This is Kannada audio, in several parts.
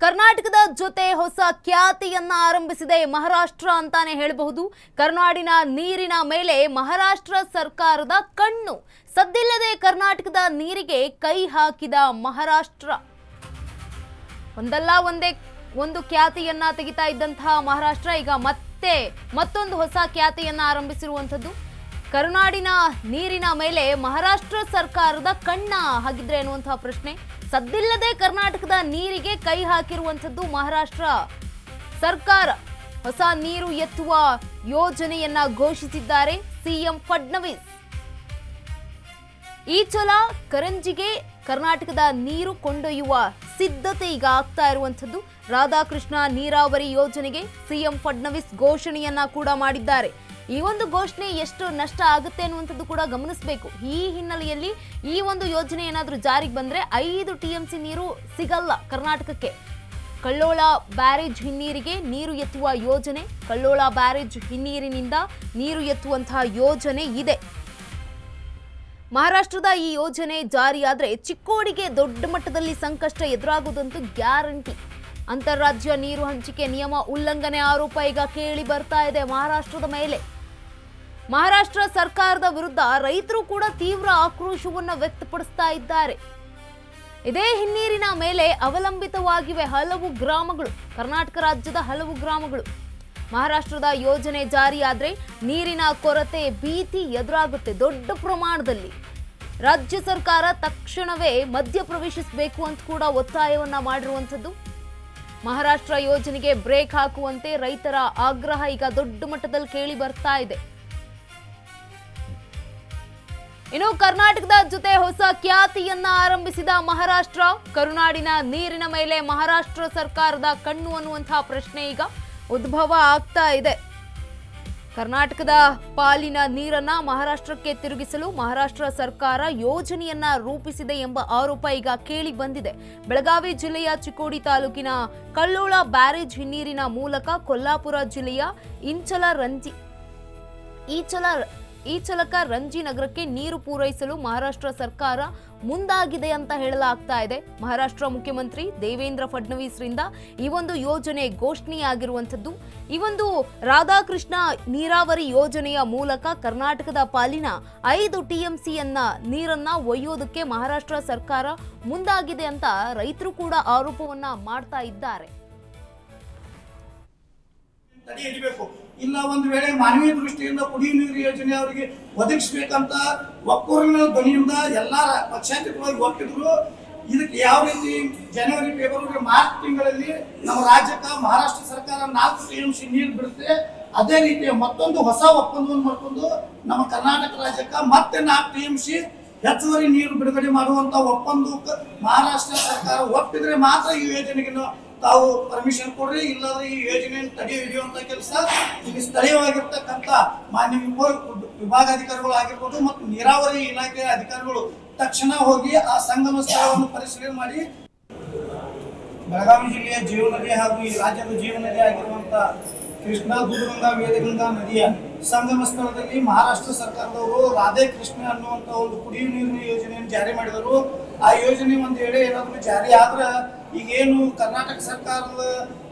ಕರ್ನಾಟಕದ ಜೊತೆ ಹೊಸ ಖ್ಯಾತಿಯನ್ನ ಆರಂಭಿಸಿದೆ ಮಹಾರಾಷ್ಟ್ರ ಅಂತಾನೆ ಹೇಳಬಹುದು. ಕರ್ನಾಡಿನ ನೀರಿನ ಮೇಲೆ ಮಹಾರಾಷ್ಟ್ರ ಸರ್ಕಾರದ ಕಣ್ಣು. ಸದ್ದಿಲ್ಲದೆ ಕರ್ನಾಟಕದ ನೀರಿಗೆ ಕೈ ಹಾಕಿದ ಮಹಾರಾಷ್ಟ್ರ ಒಂದಲ್ಲ ಒಂದು ಖ್ಯಾತಿಯನ್ನ ತೆಗಿತಾ ಇದ್ದಂತಹ ಮಹಾರಾಷ್ಟ್ರ ಈಗ ಮತ್ತೊಂದು ಹೊಸ ಖ್ಯಾತಿಯನ್ನ ಆರಂಭಿಸಿರುವಂತದ್ದು. ಕರ್ನಾಡಿನ ನೀರಿನ ಮೇಲೆ ಮಹಾರಾಷ್ಟ್ರ ಸರ್ಕಾರದ ಕಣ್ಣ ಹಾಗಿದ್ರೆ ಅನ್ನುವಂತಹ ಪ್ರಶ್ನೆ. ಸದ್ದಿಲ್ಲದೆ ಕರ್ನಾಟಕದ ನೀರಿಗೆ ಕೈ ಹಾಕಿರುವಂತದ್ದು ಮಹಾರಾಷ್ಟ್ರ ಸರ್ಕಾರ. ಹೊಸ ನೀರು ಎತ್ತುವ ಯೋಜನೆಯನ್ನ ಘೋಷಿಸಿದ್ದಾರೆ ಸಿಎಂ ಫಡ್ನವೀಸ್. ಈಚಲ ಕರಂಜಿಗೆ ಕರ್ನಾಟಕದ ನೀರು ಕೊಂಡೊಯ್ಯುವ ಸಿದ್ಧತೆ ಈಗ ಆಗ್ತಾ ಇರುವಂತದ್ದು. ರಾಧಾಕೃಷ್ಣ ನೀರಾವರಿ ಯೋಜನೆಗೆ ಸಿಎಂ ಫಡ್ನವೀಸ್ ಘೋಷಣೆಯನ್ನ ಕೂಡ ಮಾಡಿದ್ದಾರೆ. ಈ ಒಂದು ಘೋಷಣೆ ಎಷ್ಟು ನಷ್ಟ ಆಗುತ್ತೆ ಅನ್ನುವಂಥದ್ದು ಕೂಡ ಗಮನಿಸಬೇಕು. ಈ ಹಿನ್ನೆಲೆಯಲ್ಲಿ ಈ ಒಂದು ಯೋಜನೆ ಏನಾದರೂ ಜಾರಿಗೆ ಬಂದ್ರೆ 5 TMC ನೀರು ಸಿಗಲ್ಲ ಕರ್ನಾಟಕಕ್ಕೆ. ಕಳ್ಳೋಳ ಬ್ಯಾರೇಜ್ ಹಿನ್ನೀರಿಗೆ ನೀರು ಎತ್ತುವ ಯೋಜನೆ, ಕಳ್ಳೋಳ ಬ್ಯಾರೇಜ್ ಹಿನ್ನೀರಿನಿಂದ ನೀರು ಎತ್ತುವಂತಹ ಯೋಜನೆ ಇದೆ. ಮಹಾರಾಷ್ಟ್ರದ ಈ ಯೋಜನೆ ಜಾರಿಯಾದ್ರೆ ಚಿಕ್ಕೋಡಿಗೆ ದೊಡ್ಡ ಮಟ್ಟದಲ್ಲಿ ಸಂಕಷ್ಟ ಎದುರಾಗುವುದಂತೂ ಗ್ಯಾರಂಟಿ. ಅಂತಾರಾಜ್ಯ ನೀರು ಹಂಚಿಕೆ ನಿಯಮ ಉಲ್ಲಂಘನೆ ಆರೋಪ ಈಗ ಕೇಳಿ ಬರ್ತಾ ಇದೆ ಮಹಾರಾಷ್ಟ್ರದ ಮೇಲೆ. ಮಹಾರಾಷ್ಟ್ರ ಸರ್ಕಾರದ ವಿರುದ್ಧ ರೈತರು ಕೂಡ ತೀವ್ರ ಆಕ್ರೋಶವನ್ನು ವ್ಯಕ್ತಪಡಿಸ್ತಾ ಇದ್ದಾರೆ. ಇದೇ ಹಿನ್ನೀರಿನ ಮೇಲೆ ಅವಲಂಬಿತವಾಗಿವೆ ಹಲವು ಗ್ರಾಮಗಳು, ಕರ್ನಾಟಕ ರಾಜ್ಯದ ಹಲವು ಗ್ರಾಮಗಳು. ಮಹಾರಾಷ್ಟ್ರದ ಯೋಜನೆ ಜಾರಿಯಾದ್ರೆ ನೀರಿನ ಕೊರತೆ ಭೀತಿ ಎದುರಾಗುತ್ತೆ ದೊಡ್ಡ ಪ್ರಮಾಣದಲ್ಲಿ. ರಾಜ್ಯ ಸರ್ಕಾರ ತಕ್ಷಣವೇ ಮಧ್ಯ ಪ್ರವೇಶಿಸಬೇಕು ಅಂತ ಕೂಡ ಒತ್ತಾಯವನ್ನ ಮಾಡಿರುವಂಥದ್ದು. ಮಹಾರಾಷ್ಟ್ರ ಯೋಜನೆಗೆ ಬ್ರೇಕ್ ಹಾಕುವಂತೆ ರೈತರ ಆಗ್ರಹ ಈಗ ದೊಡ್ಡ ಮಟ್ಟದಲ್ಲಿ ಕೇಳಿ ಬರ್ತಾ ಇದೆ. ಇನ್ನು ಕರ್ನಾಟಕದ ಜೊತೆ ಹೊಸ ಖ್ಯಾತಿಯನ್ನ ಆರಂಭಿಸಿದ ಮಹಾರಾಷ್ಟ್ರ. ಕರುನಾಡಿನ ನೀರಿನ ಮೇಲೆ ಮಹಾರಾಷ್ಟ್ರ ಸರ್ಕಾರದ ಕಣ್ಣು ಅನ್ನುವಂತಹ ಪ್ರಶ್ನೆ ಈಗ ಉದ್ಭವ ಆಗ್ತಾ ಇದೆ. ಕರ್ನಾಟಕದ ಪಾಲಿನ ನೀರನ್ನ ಮಹಾರಾಷ್ಟ್ರಕ್ಕೆ ತಿರುಗಿಸಲು ಮಹಾರಾಷ್ಟ್ರ ಸರ್ಕಾರ ಯೋಜನೆಯನ್ನ ರೂಪಿಸಿದೆ ಎಂಬ ಆರೋಪ ಈಗ ಕೇಳಿ ಬಂದಿದೆ. ಬೆಳಗಾವಿ ಜಿಲ್ಲೆಯ ಚಿಕ್ಕೋಡಿ ತಾಲೂಕಿನ ಕಳ್ಳೋಳ ಬ್ಯಾರೇಜ್ ಹಿನ್ನೀರಿನ ಮೂಲಕ ಕೊಲ್ಲಾಪುರ ಜಿಲ್ಲೆಯ ಈಚಲಕ ರಂಜಿ ನಗರಕ್ಕೆ ನೀರು ಪೂರೈಸಲು ಮಹಾರಾಷ್ಟ್ರ ಸರ್ಕಾರ ಮುಂದಾಗಿದೆ ಅಂತ ಹೇಳಲಾಗ್ತಾ ಇದೆ. ಮಹಾರಾಷ್ಟ್ರ ಮುಖ್ಯಮಂತ್ರಿ ದೇವೇಂದ್ರ ಫಡ್ನವೀಸ್ ರಿಂದ ಈ ಒಂದು ಯೋಜನೆ ಘೋಷಣೆಯಾಗಿರುವಂತದ್ದು. ಈ ಒಂದು ರಾಧಾಕೃಷ್ಣ ನೀರಾವರಿ ಯೋಜನೆಯ ಮೂಲಕ ಕರ್ನಾಟಕದ ಪಾಲಿನ 5 TMC ನೀರನ್ನ ಒಯ್ಯೋದಕ್ಕೆ ಮಹಾರಾಷ್ಟ್ರ ಸರ್ಕಾರ ಮುಂದಾಗಿದೆ ಅಂತ ರೈತರು ಕೂಡ ಆರೋಪವನ್ನ ಮಾಡ್ತಾ ಇದ್ದಾರೆ. ಇಲ್ಲ ಒಂದು ವೇಳೆ ಮಾನವೀಯ ದೃಷ್ಟಿಯಿಂದ ಕುಡಿಯುವ ನೀರು ಯೋಜನೆ ಅವರಿಗೆ ಒದಗಿಸಬೇಕಂತ ಒಕ್ಕೂರಿನ ಧ್ವನಿಯಿಂದ ಎಲ್ಲ ಪಕ್ಷಾತೀತವಾಗಿ ಒಪ್ಪಿದ್ರು. ಇದಕ್ಕೆ ಯಾವ ರೀತಿ ಜನವರಿ, ಫೆಬ್ರವರಿ, ಮಾರ್ಚ್ ತಿಂಗಳಲ್ಲಿ ನಮ್ಮ ರಾಜ್ಯಕ್ಕೆ ಮಹಾರಾಷ್ಟ್ರ ಸರ್ಕಾರ 4 TMC ನೀರು ಬಿಡುತ್ತೆ, ಅದೇ ರೀತಿ ಮತ್ತೊಂದು ಹೊಸ ಒಪ್ಪಂದವನ್ನು ಮಾಡಿಕೊಂಡು ನಮ್ಮ ಕರ್ನಾಟಕ ರಾಜ್ಯಕ್ಕೆ ಮತ್ತೆ 4 TMC ಹೆಚ್ಚುವರಿ ನೀರು ಬಿಡುಗಡೆ ಮಾಡುವಂತ ಒಪ್ಪಂದಕ್ಕೆ ಮಹಾರಾಷ್ಟ್ರ ಸರ್ಕಾರ ಒಪ್ಪಿದ್ರೆ ಮಾತ್ರ ಈ ಯೋಜನೆಗೆ ತಾವು ಪರ್ಮಿಷನ್ ಕೊಡ್ರಿ, ಇಲ್ಲಾಂದ್ರೆ ಈ ಯೋಜನೆಯನ್ನು ತಡೆ ಹಿಡಿಯುವಂತ ಕೆಲಸ ಈಗ ಸ್ಥಳೀಯವಾಗಿರ್ತಕ್ಕಂಥ ಮಾನ್ಯ ವಿಭಾಗಾಧಿಕಾರಿಗಳು ಆಗಿರ್ಬೋದು ಮತ್ತು ನೀರಾವರಿ ಇಲಾಖೆಯ ಅಧಿಕಾರಿಗಳು ತಕ್ಷಣ ಹೋಗಿ ಆ ಸಂಗಮ ಸ್ಥಳವನ್ನು ಪರಿಶೀಲನೆ ಮಾಡಿ ಬೆಳಗಾವಿ ಜಿಲ್ಲೆಯ ಜೀವನದಿ ಹಾಗೂ ಈ ರಾಜ್ಯದ ಜೀವನದಿ ಆಗಿರುವಂತ ಕೃಷ್ಣಾ ದೂಧಗಂಗಾ ವೇದಗಂಗಾ ನದಿಯ ಸಂಗಮ ಸ್ಥಳದಲ್ಲಿ ಮಹಾರಾಷ್ಟ್ರ ಸರ್ಕಾರದವರು ರಾಧೆ ಕೃಷ್ಣ ಅನ್ನುವಂತ ಒಂದು ಕುಡಿಯುವ ನೀರಿನ ಯೋಜನೆಯನ್ನು ಜಾರಿ ಮಾಡಿದರು. ಆ ಯೋಜನೆ ಒಂದು ವೇಳೆ ಏನಾದರೂ ಜಾರಿ ಆದ್ರೆ ಈಗೇನು ಕರ್ನಾಟಕ ಸರ್ಕಾರದ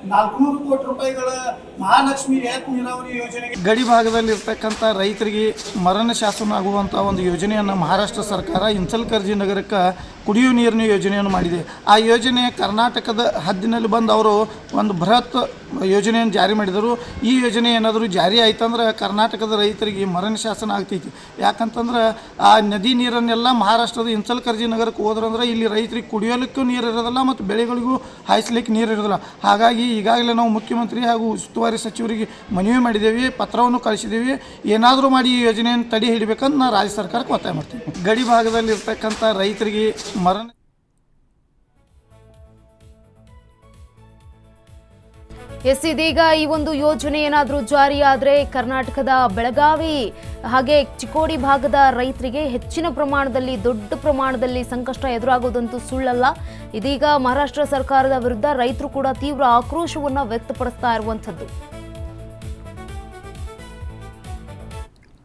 400 ಕೋಟಿ ರೂಪಾಯಿಗಳ ಮಹಾಲಕ್ಷ್ಮಿ ರಿಯಾಯಿತಿ ನೀರಾವರಿ ಯೋಜನೆಗೆ ಗಡಿ ಭಾಗದಲ್ಲಿ ಇರ್ತಕ್ಕಂಥ ರೈತರಿಗೆ ಮರಣ ಶಾಸನ ಆಗುವಂಥ ಒಂದು ಯೋಜನೆಯನ್ನು ಮಹಾರಾಷ್ಟ್ರ ಸರ್ಕಾರ ಇಂಚಲಕರಂಜಿ ನಗರಕ್ಕೆ ಕುಡಿಯುವ ನೀರಿನ ಯೋಜನೆಯನ್ನು ಮಾಡಿದೆ. ಆ ಯೋಜನೆ ಕರ್ನಾಟಕದ ಹದ್ದಿನಲ್ಲಿ ಬಂದು ಅವರು ಒಂದು ಬೃಹತ್ ಯೋಜನೆಯನ್ನು ಜಾರಿ ಮಾಡಿದರು. ಈ ಯೋಜನೆ ಏನಾದರೂ ಜಾರಿ ಆಯ್ತಂದ್ರೆ ಕರ್ನಾಟಕದ ರೈತರಿಗೆ ಮರಣ ಶಾಸನ ಆಗ್ತೈತಿ. ಯಾಕಂತಂದ್ರೆ ಆ ನದಿ ನೀರನ್ನೆಲ್ಲ ಮಹಾರಾಷ್ಟ್ರದ ಇಂಚಲಕರಂಜಿ ನಗರಕ್ಕೆ ಹೋದ್ರಂದ್ರೆ ಇಲ್ಲಿ ರೈತರಿಗೆ ಕುಡಿಯೋಲಿಕ್ಕೂ ನೀರು ಇರೋದಿಲ್ಲ ಮತ್ತು ಬೆಳೆಗಳಿಗೂ ಹಾಯಿಸ್ಲಿಕ್ಕೆ ನೀರು ಇರೋದಿಲ್ಲ. ಹಾಗಾಗಿ ಈಗಾಗಲೇ ನಾವು ಮುಖ್ಯಮಂತ್ರಿ ಹಾಗೂ ಉಸ್ತುವಾರಿ ಸಚಿವರಿಗೆ ಮನವಿ ಮಾಡಿದ್ದೇವೆ, ಪತ್ರವನ್ನು ಕಳಿಸಿದ್ದೇವೆ. ಏನಾದರೂ ಮಾಡಿ ಈ ಯೋಜನೆಯನ್ನು ತಡೆ ಹಿಡಿಬೇಕಂತ ನಾನು ರಾಜ್ಯ ಸರ್ಕಾರಕ್ಕೆ ಒತ್ತಾಯ ಮಾಡ್ತೀನಿ. ಗಡಿ ಭಾಗದಲ್ಲಿ ಇರ್ತಕ್ಕಂಥ ರೈತರಿಗೆ ಮರಣ ಇದೀಗ ಈ ಒಂದು ಯೋಜನೆ ಏನಾದರೂ ಜಾರಿಯಾದರೆ ಕರ್ನಾಟಕದ ಬೆಳಗಾವಿ ಹಾಗೆ ಚಿಕ್ಕೋಡಿ ಭಾಗದ ರೈತರಿಗೆ ಹೆಚ್ಚಿನ ಪ್ರಮಾಣದಲ್ಲಿ ದೊಡ್ಡ ಪ್ರಮಾಣದಲ್ಲಿ ಸಂಕಷ್ಟ ಎದುರಾಗೋದಂತೂ ಸುಳ್ಳಲ್ಲ. ಇದೀಗ ಮಹಾರಾಷ್ಟ್ರ ಸರ್ಕಾರದ ವಿರುದ್ಧ ರೈತರು ಕೂಡ ತೀವ್ರ ಆಕ್ರೋಶವನ್ನು ವ್ಯಕ್ತಪಡಿಸ್ತಾ ಇರುವಂಥದ್ದು.